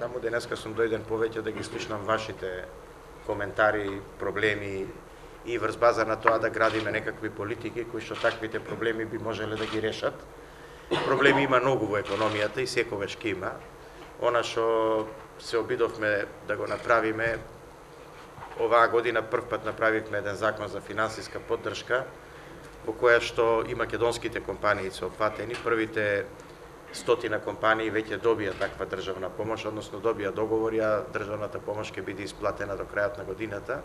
таму денеска сум дојден повеќе да ги слушнам вашите коментари, проблеми и врз база на тоа да градиме некакви политики кои што таквите проблеми би можеле да ги решат. Проблеми има многу во економијата и секогаш ќе има. Она што се обидовме да го направиме, оваа година прв пат направивме еден закон за финансиска поддршка, во која што и македонските компании се опфатени. Првите 100 компании веќе добија таква државна помош, односно добија договори, а државната помош ќе биде исплатена до крајот на годината.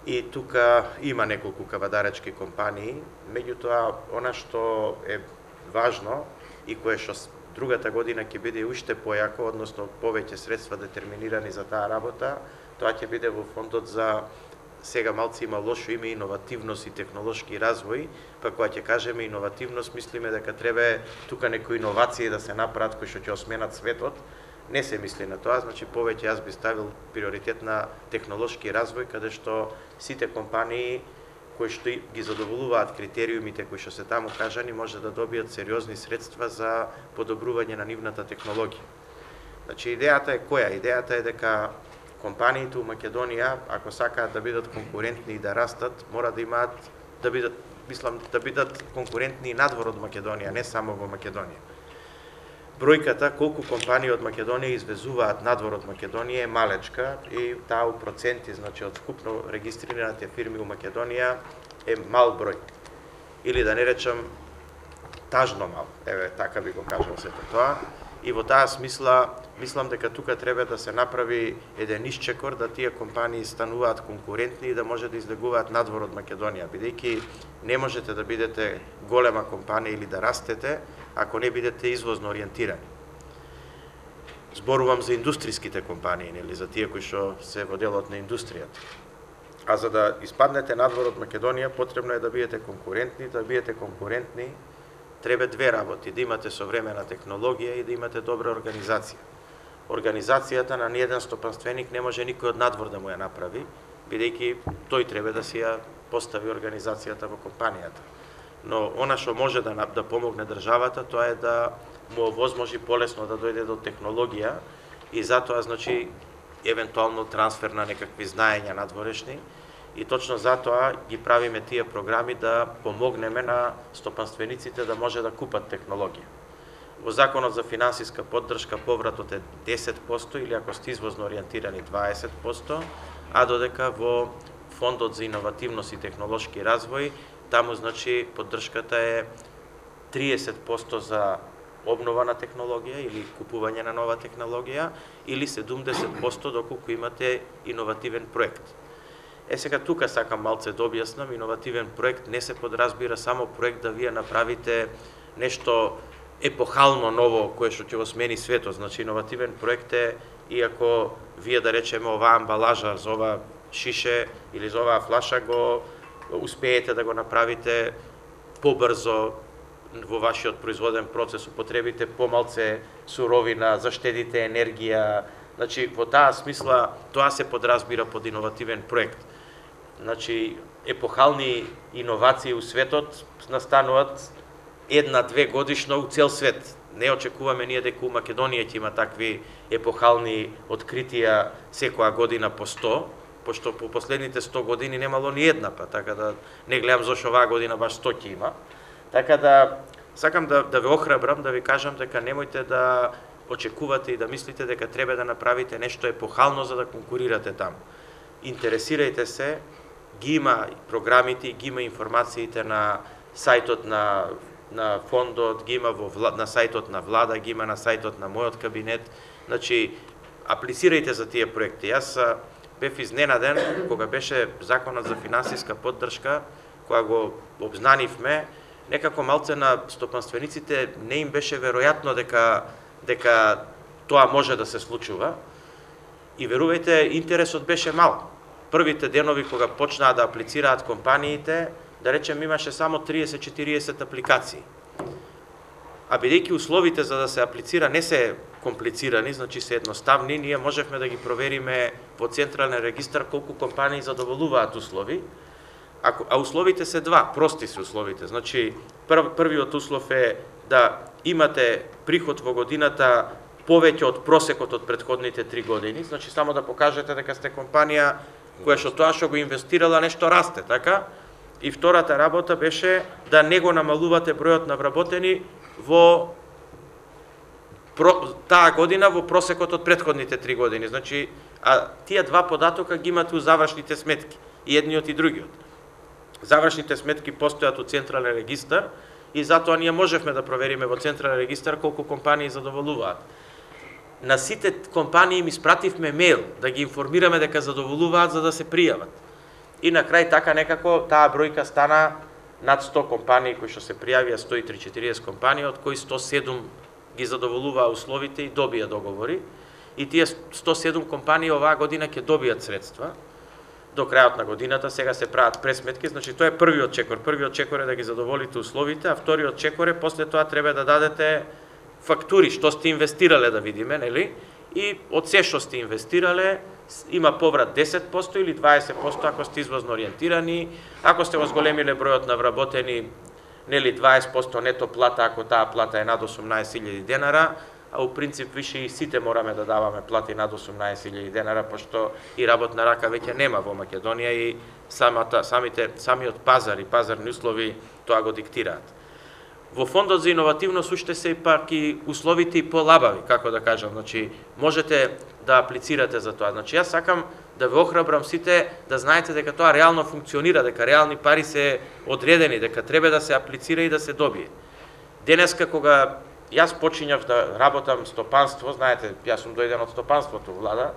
И тука има неколку кавадаречки компании, меѓутоа она што е важно и кое што другата година ќе биде уште појако, односно повеќе средства детерминирани за таа работа, тоа ќе биде во фондот за, сега малци има лошо име, иновативност и технолошки развој, па кога ќе кажеме иновативност, мислиме дека треба тука некои иновации да се направат кои што ќе осменат светот. Не се мисли на тоа, значи повеќе јас би ставил приоритет на технолошки развој, каде што сите компании кои што ги задоволуваат критериумите кои што се таму кажани, може да добијат сериозни средства за подобрување на нивната технологија. Значи идејата е која? Идејата е дека компаниите у Македонија, ако сакаат да бидат конкурентни и да растат, мора да имаат да бидат конкурентни и надвор од Македонија, не само во Македонија. Бројката колку компании од Македонија извезуваат надвор од Македонија е малечка и таа у проценти, значи од вкупно регистрираните фирми у Македонија е мал број. Или да не речам тажно мал. Еве така би го кажал сето тоа. И во таа смисла, мислам дека тука треба да се направи еден исчекор да тие компании стануваат конкурентни и да може да излегуваат надвор од Македонија, бидејќи не можете да бидете голема компанија или да растете ако не бидете извозно ориентирани. Зборувам за индустријските компании, нели, за тие кои што се во делот на индустријата. А за да испаднете надвор од Македонија, потребно е да бидете конкурентни, треба две работи, да имате современа технологија и да имате добра организација. Организацијата на ниеден стопанственик не може никој од надвор да му ја направи, бидејќи тој треба да си ја постави организацијата во компанијата. Но она што може да помогне државата, тоа е да му овозможи полесно да дојде до технологија и затоа, значи, евентуално трансфер на некакви знаења надворешни. И точно затоа ги правиме тие програми да помогнеме на стопанствениците да може да купат технологија. Во Законот за финансиска поддршка повратот е 10% или ако сте извозно ориентирани 20%, а додека во Фондот за иновативност и технолошки развој, таму значи поддршката е 30% за обнова на технологија или купување на нова технологија или 70% доколку имате иновативен проект. Сега тука сакам малце да објаснам, иновативен проект не се подразбира само проект да вие направите нешто епохално ново кое што ќе го смени светот. Значи иновативен проект е иако вие да речеме оваа амбалажа за ова шише или за оваа флаша го успеете да го направите побрзо во вашиот производен процес, употребите помалце суровина, заштедите енергија. Значи во таа смисла тоа се подразбира под иновативен проект. Значи, епохални иновации у светот настануваат 1-2 годишно у цел свет. Не очекуваме ние дека у Македонија ќе има такви епохални откритија секоја година по 100, пошто по последните 100 години немало ни една, па така да не гледам зашо оваа година баш 100 ќе има. Така да сакам да ве охрабрам, да ви кажам дека немојте да очекувате и да мислите дека треба да направите нешто епохално за да конкурирате таму. Интересирајте се, ги има програмите, ги има информациите на сајтот на фондот, ги има на сајтот на влада, ги има на сајтот на мојот кабинет. Значи, аплицирајте за тие проекти. Јас бев изненаден кога беше Законот за финансиска поддршка, кога го обзнанивме, некако малце на стопанствениците не им беше веројатно дека тоа може да се случува. И верувајте, интересот беше мал. Првите денови кога почнаа да аплицираат компаниите, да речем имаше само 30-40 апликации. А бидејќи условите за да се аплицира не се комплицирани, значи се едноставни, ние можевме да ги провериме во централен регистар колку компании задоволуваат услови. А условите се два, прости се условите. Значи, првиот услов е да имате приход во годината повеќе од просекот од претходните 3 години, значи само да покажете дека сте компанија која што тоа што го инвестирала нешто расте, така? И втората работа беше да не го намалувате бројот на вработени во таа година во просекот од претходните 3 години. Значи, а тие два податока ги имате у завршните сметки, и едниот и другиот. Завршните сметки постојат у Централен регистар и затоа ние можевме да провериме во Централен регистар колку компании задоволуваат. На сите компании им испративме мејл да ги информираме дека задоволуваат за да се пријават. И на крај така некако таа бројка стана над 100 компании кои што се пријавија, 130-40 компании, од кои 107 ги задоволуваа условите и добија договори. И тие 107 компании оваа година ќе добијат средства до крајот на годината. Сега се прават пресметки, значи тоа е првиот чекор. Првиот чекор е да ги задоволите условите, а вториот чекор е после тоа треба да дадете фактури што сте инвестирале да видиме, нели? И од се што сте инвестирале има поврат 10% или 20% ако сте извозно ориентирани, ако сте го зголемиле бројот на вработени, нели 20% нето плата ако таа плата е над 18.000 денара, а у принцип више и сите мораме да даваме плати над 18.000 денара, пошто и работна рака веќе нема во Македонија и самиот пазар и пазарни услови тоа го диктираат. Во фондот за иновативност уште се пак и условите и полабави, како да кажам, значи можете да аплицирате за тоа. Значи јас сакам да ве охрабрам сите да знаете дека тоа реално функционира, дека реални пари се одредени, дека треба да се аплицира и да се добие. Денеска кога јас почињав да работам стопанство, знаете, јас сум дојден од стопанството влада,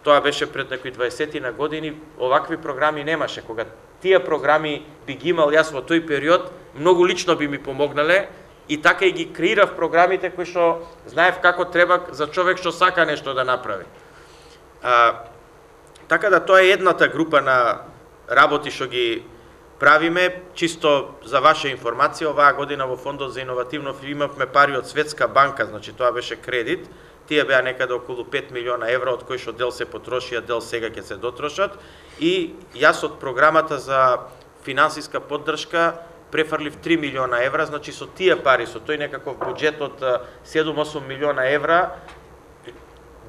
тоа беше пред некои 20 на години, овакви програми немаше. Кога тие програми би ги имал јас во тој период, многу лично би ми помогнале и така и ги креирав програмите кои што знаев како треба за човек што сака нешто да направи. Така да тоа е едната група на работи што ги правиме. Чисто за ваша информација, оваа година во Фондот за иновативност имавме пари од Светска банка, значи тоа беше кредит. Тие беа некаде околу 5 милиона евра, од кои што дел се потрошија, дел сега ќе се дотрошат. И јас од програмата за финансиска поддршка префрлив 3 милиона евра, значи со тие пари, со тој некаков буџет од 7-8 милиона евра,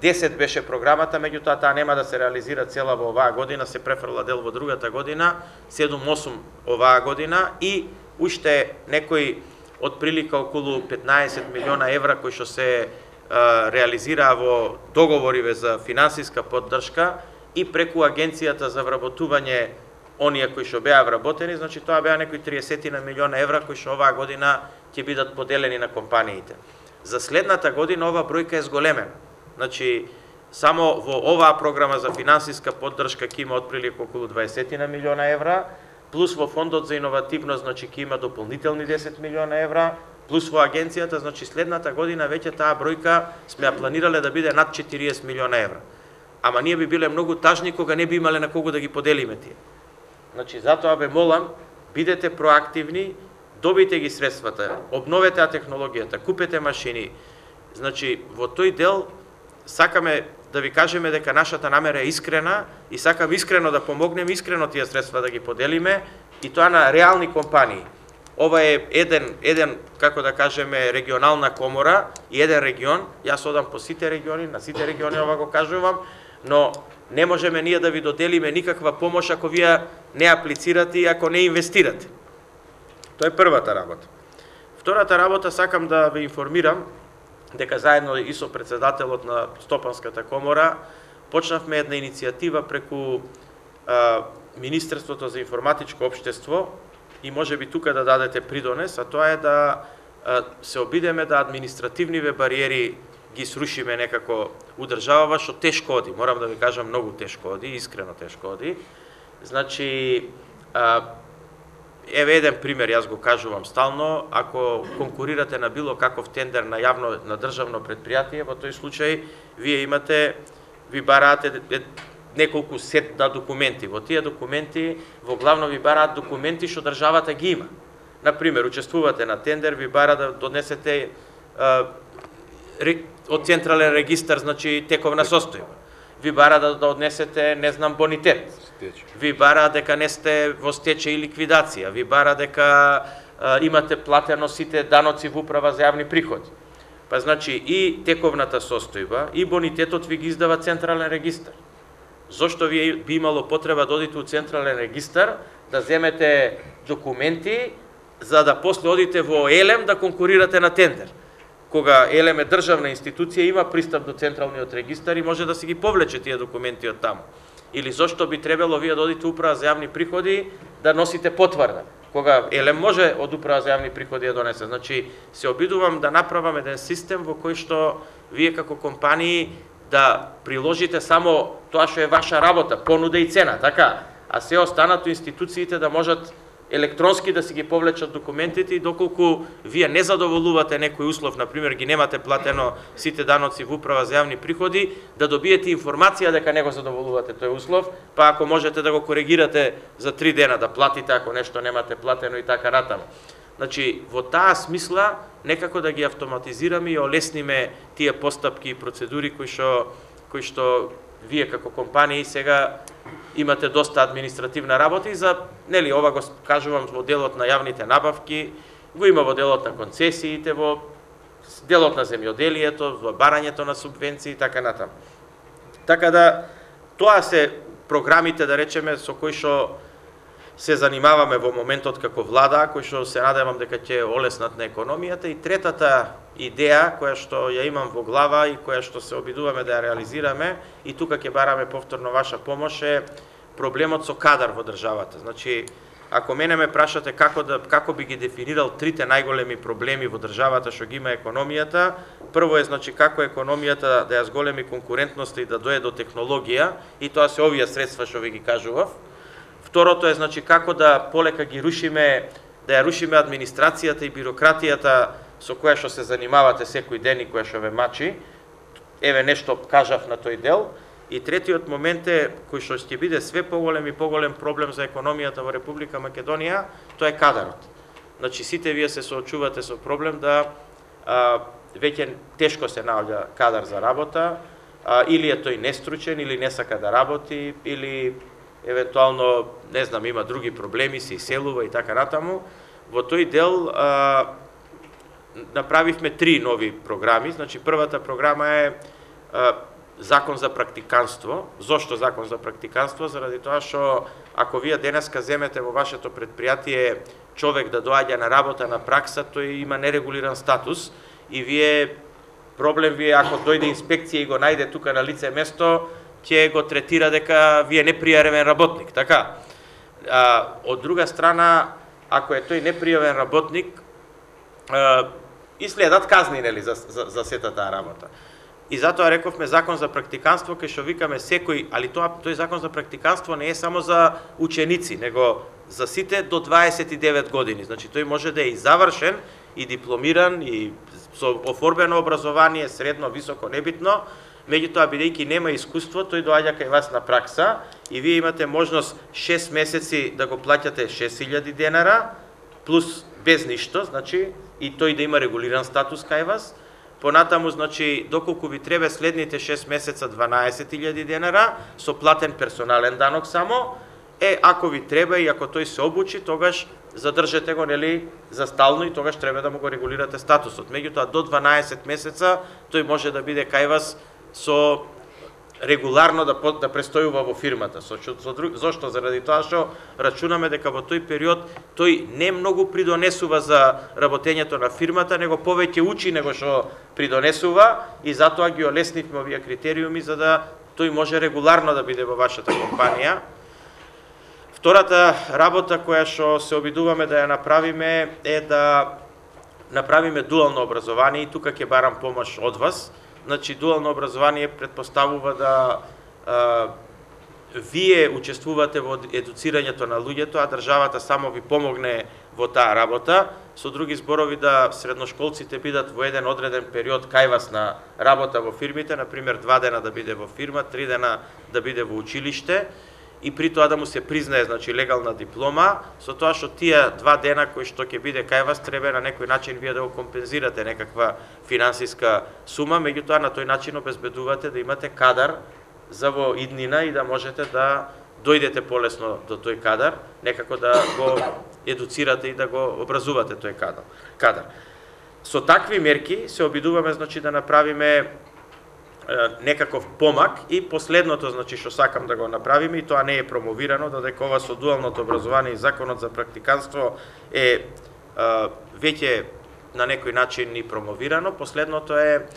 10 беше програмата, меѓутоа таа нема да се реализира цела во оваа година, се префрла дел во другата година, 7-8 оваа година и уште некои од прилика околу 15 милиона евра кои што се реализираа во договориве за финансиска поддршка и преку Агенцијата за вработување оние кои што беа вработени, значи тоа беа некои 30 милиона евра кои што оваа година ќе бидат поделени на компаниите. За следната година ова бројка е зголемена. Значи, само во оваа програма за финансиска поддршка ќе има отприлика околу 20 милиона евра, плюс во Фондот за иновативност, значи ќе има дополнителни 10 милиона евра, плюс во агенцијата, значи следната година веќе таа бројка сме ја планирале да биде над 40 милиона евра. Ама ние би биле многу тажни кога не би имале на кого да ги поделиме тие. Значи, затоа ве молам, бидете проактивни, добите ги средствата, обновете технологијата, купете машини. Значи, во тој дел сакаме да ви кажеме дека нашата намера е искрена и сакам искрено да помогнеме, искрено тие средства да ги поделиме и тоа на реални компании. Ова е еден како да кажеме, регионална комора и еден регион. Јас одам по сите региони, на сите региони ова го кажувам, но не можеме ние да ви доделиме никаква помош ако вие не аплицирате и ако не инвестирате. Тоа е првата работа. Втората работа сакам да ве информирам дека заедно и со председателот на Стопанската комора почнавме една иницијатива преку Министерството за информатичко општество и може би тука да дадете придонес, а тоа е да се обидеме да административниве бариери ги срушиме некако у државава, што тешко оди. Морам да ви кажам, многу тешко оди, искрено тешко оди. Значи, еве еден пример, јас го кажувам стално, ако конкурирате на било каков тендер на јавно, на државно предпријатие, во тој случај ви бараате неколку сет на документи. Во тие документи, во главно ви бараат документи што државата ги има. Например, учествувате на тендер, ви бара да донесете од Централен регистар, значи тековна состојба. Ви бара да однесете, не знам, бонитет. Ви бара дека не сте во стечај и ликвидација. Ви бара дека имате платено сите даноци во управа за јавни приходи. Па значи и тековната состојба и бонитетот ви ги издава Централен регистар. Зошто ви би имало потреба да одите у Централен регистар, да земете документи, за да после одите во ЕЛЕМ да конкурирате на тендер? Кога ЕЛЕМ е државна институција, има пристап до Централниот регистар и може да си ги повлече тие документи од таму. Или зошто би требало вие да одите Управа за јавни приходи да носите потврда, кога ЕЛЕМ може од Управа за јавни приходи да донесе. Значи, се обидувам да направам еден систем во кој што вие како компании да приложите само тоа што е ваша работа, понуда и цена, така? А се останато институциите да можат електронски да си ги повлечат документите и доколку вие не задоволувате некој услов, например ги немате платено сите даноци во Управа за јавни приходи, да добиете информација дека не го задоволувате тој услов, па ако можете да го коригирате за 3 дена да платите ако нешто немате платено и така натаму. Значи, во таа смисла некако да ги автоматизираме и олесниме тие постапки и процедури кои што вие како компании сега имате доста административна работа и за, нели, ова го кажувам во делот на јавните набавки, го има во делот на концесиите, во делот на земјоделието, во барањето на субвенции и така натаму. Така да, тоа се програмите, да речеме, со кои што се занимаваме во моментот како влада, кои што се надевам дека ќе олеснат на економијата. И третата идеја која што ја имам во глава и која што се обидуваме да ја реализираме, и тука ќе бараме повторно ваша помош, е проблемот со кадар во државата. Значи, ако мене ме прашате како би ги дефинирал трите најголеми проблеми во државата што ги има економијата, прво е, значи, како економијата да ја зголеми конкурентноста и да дое до технологија, и тоа се овие средства што ви ги кажував. Второто е, значи, како да полека ги рушиме, да ја рушиме администрацијата и бирократијата со која што се занимавате секој ден и која што ве мачи. Еве нешто кажав на тој дел. И третиот момент е, кој што ќе биде све поголем и поголем проблем за економијата во Република Македонија, тоа е кадарот. Значи, сите вие се соочувате со проблем да веќе тешко се наоѓа кадар за работа, или е тој нестручен, или не сака да работи, или евентуално, не знам, има други проблеми, се иселува и така натаму. Во тој дел направивме 3 нови програми. Значи, првата програма е закон за практиканство. Зошто закон за практиканство? Заради тоа што ако вие денеска земете во вашето предпријатие човек да доаѓа на работа, на пракса, тој има нерегулиран статус и проблем ви е ако дојде инспекција и го најде тука на лице место, ќе го третира дека вие непријавен работник, така? Од друга страна, ако е тој непријавен работник, и следат казни, нели, за сета таа работа. И затоа рековме закон за практиканство, кај што викаме секој, али тој закон за практиканство не е само за ученици, него за сите до 29 години. Значи, тој може да е и завршен, и дипломиран, и со оформено образование, средно, високо, небитно, меѓутоа, бидејќи нема искуство, тој доаѓа кај вас на пракса и вие имате можност 6 месеци да го плаќате 6000 денара, плюс без ништо, значи, и тој да има регулиран статус кај вас. Понатаму, значи, доколку ви треба следните 6 месеца 12.000 денара, со платен персонален данок само, ако ви треба и ако тој се обучи, тогаш задржете го, нели, за стално и тогаш треба да му го регулирате статусот. Меѓутоа, до 12 месеца тој може да биде кај вас со регуларно да престојува во фирмата. Зошто? Заради тоа што рачунаме дека во тој период тој не многу придонесува за работењето на фирмата, него повеќе учи него што придонесува, и затоа ги олеснивме овие критериуми за да тој може регуларно да биде во вашата компанија. Втората работа која што се обидуваме да ја направиме е да направиме дуално образование, и тука ќе барам помош од вас. Значи, дуално образование предпоставува да вие учествувате во едуцирањето на луѓето, а државата само ви помогне во таа работа. Со други зборови, да средношколците бидат во еден одреден период кај вас на работа во фирмите, например 2 дена да биде во фирма, 3 дена да биде во училиште, и при тоа да му се признае, значи, легална диплома, со тоа што тие 2 дена кои што ќе биде кај вас, треба на некој начин вие да го компензирате некаква финансиска сума, меѓутоа на тој начин обезбедувате да имате кадар за во иднина и да можете да дојдете полесно до тој кадар, некако да го едуцирате и да го образувате тој кадар. Со такви мерки се обидуваме значи да направиме некаков помак и последното значи што сакам да го направиме и тоа не е промовирано, додека ова со дуалното образование и законот за практиканство е веќе на некој начин и промовирано. Последното е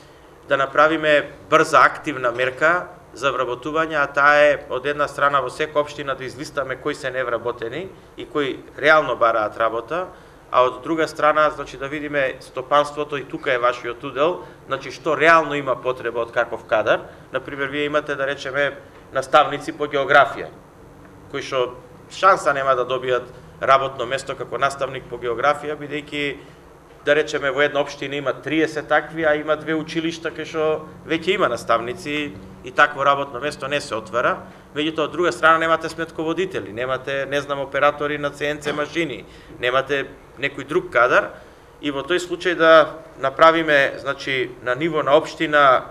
да направиме брза активна мерка за вработување, а таа е од една страна во секоја општина да излистаме кои се невработени и кои реално бараат работа, а од друга страна значи да видиме стопанството, и тука е вашиот удел, значи што реално има потреба од каков кадар. Например, вие имате да речеме наставници по географија, кои што шанса нема да добијат работно место како наставник по географија, бидејќи да речеме во една општина има 30 такви, а има 2 училишта кај што веќе има наставници и такво работно место не се отвара. Меѓутоа, од друга страна немате сметководители, немате, не знам, оператори на CNC машини, немате некој друг кадар, и во тој случај да направиме, значи, на ниво на општина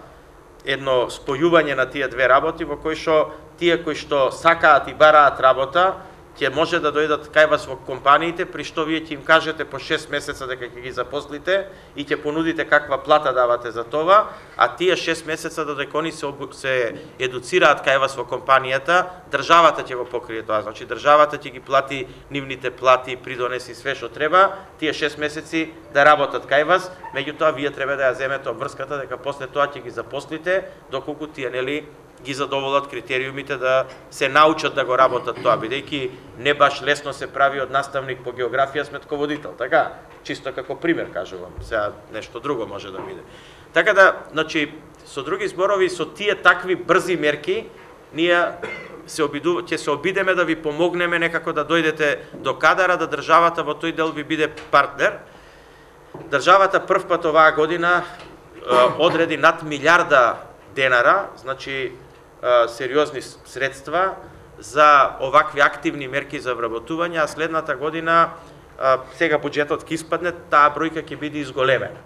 едно спојување на тие две работи, во кои што тие кои што сакаат и бараат работа, ќе може да дојдат кај вас во компаниите, при што вие ќе им кажете по 6 месеца дека ќе ги запослите и ќе понудите каква плата давате за това, а тие 6 месеца додека они се едуцираат кај вас во компанијата, државата ќе го покрие тоа. Значи државата ќе ги плати нивните плати, придонеси све што треба, тие 6 месеци да работат кај вас, меѓутоа вие треба да ја земете обврската дека после тоа ќе ги запослите доколку тие нели ги задоволат критериумите да се научат да го работат тоа, бидејќи не баш лесно се прави од наставник по географија сметководител, така, чисто како пример кажувам, сега нешто друго може да биде. Така да, значи, со други зборови, со тие такви брзи мерки, ние ќе се обидеме да ви помогнеме некако да дојдете до кадара, да државата во тој дел ви биде партнер. Државата прв пат оваа година одреди над милиарда денара, значи сериозни средства за овакви активни мерки за вработување, а следната година сега буџетот ќе испадне, таа бројка ќе биде изголемена.